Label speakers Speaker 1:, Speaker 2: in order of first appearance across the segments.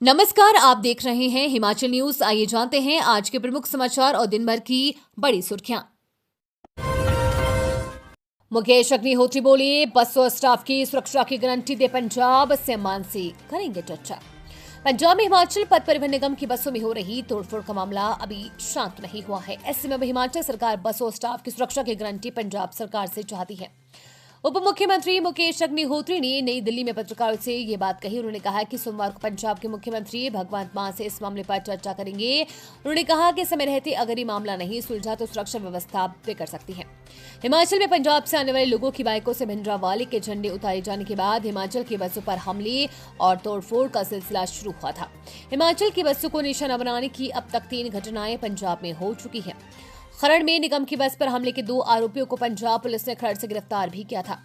Speaker 1: नमस्कार, आप देख रहे हैं हिमाचल न्यूज। आइए जानते हैं आज के प्रमुख समाचार और दिन भर की बड़ी सुर्खियां। मुकेश अग्निहोत्री बोले, बसों और स्टाफ की सुरक्षा की गारंटी दे पंजाब से मानसी करेंगे चर्चा। पंजाब में हिमाचल पथ परिवहन निगम की बसों में हो रही तोड़फोड़ का मामला अभी शांत नहीं हुआ है। ऐसे में हिमाचल सरकार बसों और स्टाफ की सुरक्षा की गारंटी पंजाब सरकार से चाहती है। उप मुख्यमंत्री मुकेश अग्निहोत्री ने नई दिल्ली में पत्रकारों से ये बात कही। उन्होंने कहा कि सोमवार को पंजाब के मुख्यमंत्री भगवंत मान से इस मामले पर चर्चा करेंगे। उन्होंने कहा कि समय रहते अगर ये मामला नहीं सुलझा तो सुरक्षा व्यवस्था बिगड़ सकती है। हिमाचल में पंजाब से आने वाले लोगों की बाइकों से भिंडरावाले के झंडे उतारे जाने के बाद हिमाचल की बसों पर हमले और तोड़फोड़ का सिलसिला शुरू हुआ था। हिमाचल की बसों को निशाना बनाने की अब तक 3 घटनाएं पंजाब में हो चुकी हैं। खरड़ में निगम की बस पर हमले के 2 आरोपियों को पंजाब पुलिस ने खरड़ से गिरफ्तार भी किया था।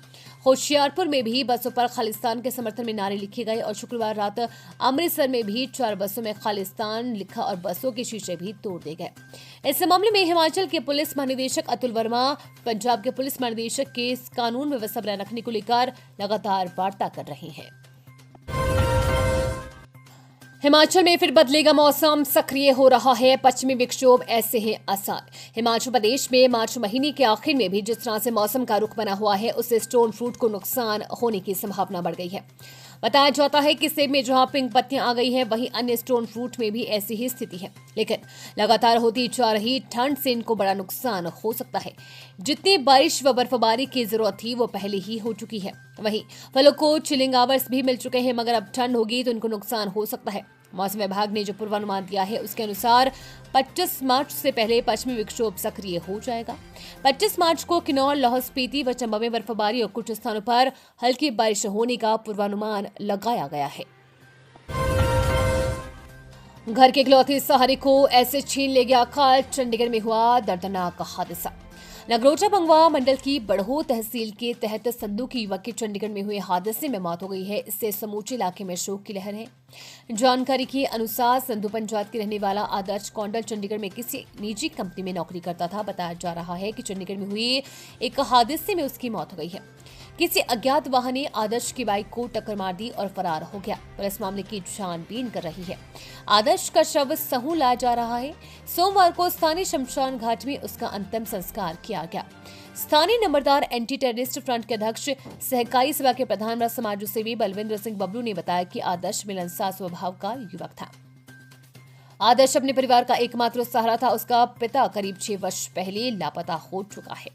Speaker 1: होशियारपुर में भी बसों पर खालिस्तान के समर्थन में नारे लिखे गए और शुक्रवार रात अमृतसर में भी 4 बसों में खालिस्तान लिखा और बसों के शीशे भी तोड़ दिए गए। इस मामले में हिमाचल के पुलिस महानिदेशक अतुल वर्मा पंजाब के पुलिस महानिदेशक के कानून व्यवस्था बनाए रखने को लेकर लगातार वार्ता कर रहे हैं। हिमाचल में फिर बदलेगा मौसम, सक्रिय हो रहा है पश्चिमी विक्षोभ, ऐसे हैं आसार। हिमाचल प्रदेश में मार्च महीने के आखिर में भी जिस तरह से मौसम का रुख बना हुआ है उससे स्टोन फ्रूट को नुकसान होने की संभावना बढ़ गई है। बताया जाता है कि सेब में जहां पिंक पत्तियां आ गई हैं वहीं अन्य स्टोन फ्रूट में भी ऐसी ही स्थिति है। लेकिन लगातार होती जा रही ठंड से इनको बड़ा नुकसान हो सकता है। जितनी बारिश व बर्फबारी की जरूरत थी वो पहले ही हो चुकी है। वहीं फलों को चिलिंग आवर्स भी मिल चुके हैं, मगर अब ठंड होगी तो इनको नुकसान हो सकता है। मौसम विभाग ने जो पूर्वानुमान दिया है उसके अनुसार 25 मार्च से पहले पश्चिमी विक्षोभ सक्रिय हो जाएगा। 25 मार्च को किन्नौर, लाहौल स्पीति व चंबा में बर्फबारी और कुछ स्थानों पर हल्की बारिश होने का पूर्वानुमान लगाया गया है। घर के इकलौते सहारे को ऐसे छीन ले गया अकाल, चंडीगढ़ में हुआ दर्दनाक हादसा। नगरोटा बंगवा मंडल की बड़हो तहसील के तहत संधू की युवक की चंडीगढ़ में हुए हादसे में मौत हो गई है। इससे समूचे इलाके में शोक की लहर है। जानकारी के अनुसार संधू पंचायत के रहने वाला आदर्श कौंडल चंडीगढ़ में किसी निजी कंपनी में नौकरी करता था। बताया जा रहा है कि चंडीगढ़ में हुए एक हादसे में उसकी मौत हो गई है। किसी अज्ञात वाहन ने आदर्श की बाइक को टक्कर मार दी और फरार हो गया। पुलिस मामले की छानबीन कर रही है। आदर्श का शव सहू लाया जा रहा है। सोमवार को स्थानीय शमशान घाट में उसका अंतिम संस्कार किया गया। स्थानीय नंबरदार एंटी टेररिस्ट फ्रंट के अध्यक्ष सहकारी सभा के प्रधान व समाज सेवी बलविंद्र सिंह बबलू ने बताया कि आदर्श मिलनसार स्वभाव का युवक था। आदर्श अपने परिवार का एकमात्र सहारा था। उसका पिता करीब 6 वर्ष पहले लापता हो चुका है,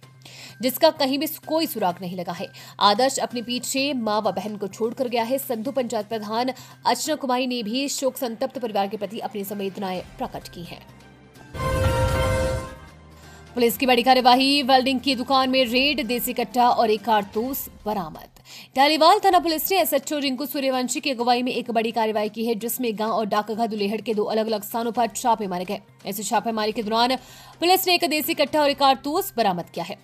Speaker 1: जिसका कहीं भी कोई सुराग नहीं लगा है। आदर्श अपने पीछे मां व बहन को छोड़कर गया है। संधू पंचायत प्रधान अर्चना कुमारी ने भी शोक संतप्त परिवार के प्रति अपनी संवेदनाएं प्रकट की हैं। पुलिस की बड़ी कार्यवाही, वेल्डिंग की दुकान में रेड, देसी कट्टा और एक कारतूस बरामद। टालीवाल थाना पुलिस ने एसएचओ रिंकू सूर्यवंशी की अगुवाई में एक बड़ी कार्रवाई की है, जिसमें गांव और डाकघर दुलेहड़ के 2 अलग अलग स्थानों पर छापे मारे गए। ऐसे छापेमारी के दौरान पुलिस ने एक देसी कट्टा और एक कारतूस बरामद किया है।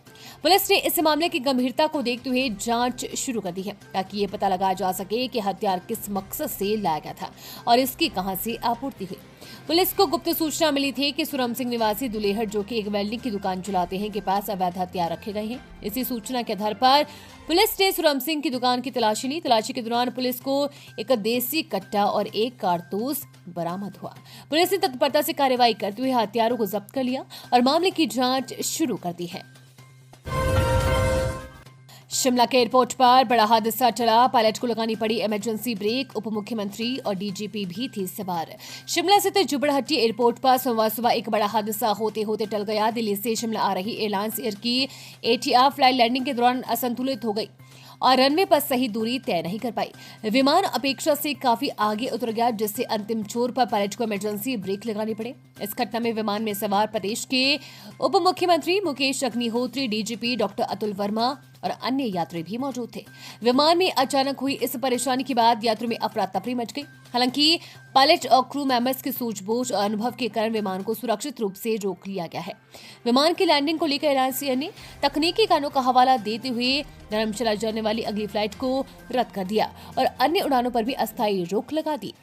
Speaker 1: पुलिस ने इस मामले की गंभीरता को देखते हुए जांच शुरू कर दी है, ताकि ये पता लगाया जा सके कि हथियार किस मकसद से लाया गया था और इसकी कहां से आपूर्ति हुई। पुलिस को गुप्त सूचना मिली थी कि सुरम सिंह निवासी दुलेहड़, जो कि एक वेल्डिंग की दुकान चलाते हैं, के पास अवैध हथियार रखे गए हैं। इसी सूचना के आधार पर पुलिस ने सुरम सिंह की दुकान की तलाशी ली। तलाशी के दौरान पुलिस को एक देसी कट्टा और एक कारतूस बरामद हुआ। पुलिस ने तत्परता से कार्रवाई करते हुए हथियारों को जब्त कर लिया और मामले की जांच शुरू कर दी है। शिमला के एयरपोर्ट पर बड़ा हादसा टला, पायलट को लगानी पड़ी इमरजेंसी ब्रेक। उप मुख्यमंत्री और डीजीपी भी थी सवार। शिमला स्थित जुबड़हट्टी एयरपोर्ट पर सोमवार सुबह एक बड़ा हादसा होते होते टल गया। दिल्ली से शिमला आ रही एयरलाइंस एयर की एटीआर फ्लाइट लैंडिंग के दौरान असंतुलित हो गई और रनवे पर सही दूरी तय नहीं कर पाई। विमान अपेक्षा से काफी आगे उतर गया, जिससे अंतिम छोर पर पायलट को इमरजेंसी ब्रेक लगानी पड़े। इस घटना में विमान में सवार प्रदेश के उप मुख्यमंत्री मुकेश अग्निहोत्री, डीजीपी डॉक्टर अतुल वर्मा और अन्य यात्री भी मौजूद थे। विमान में अचानक हुई इस परेशानी के बाद यात्रियों में अफरा तफरी मच गई। हालांकि पायलट और क्रू मेंबर्स की सूझबूझ और अनुभव के कारण विमान को सुरक्षित रूप से रोक लिया गया है। विमान की लैंडिंग को लेकर एयरलाइंस ने तकनीकी कारणों का हवाला देते हुए धर्मशाला जाने वाली अगली फ्लाइट को रद्द कर दिया और अन्य उड़ानों पर भी अस्थायी रोक लगा दी।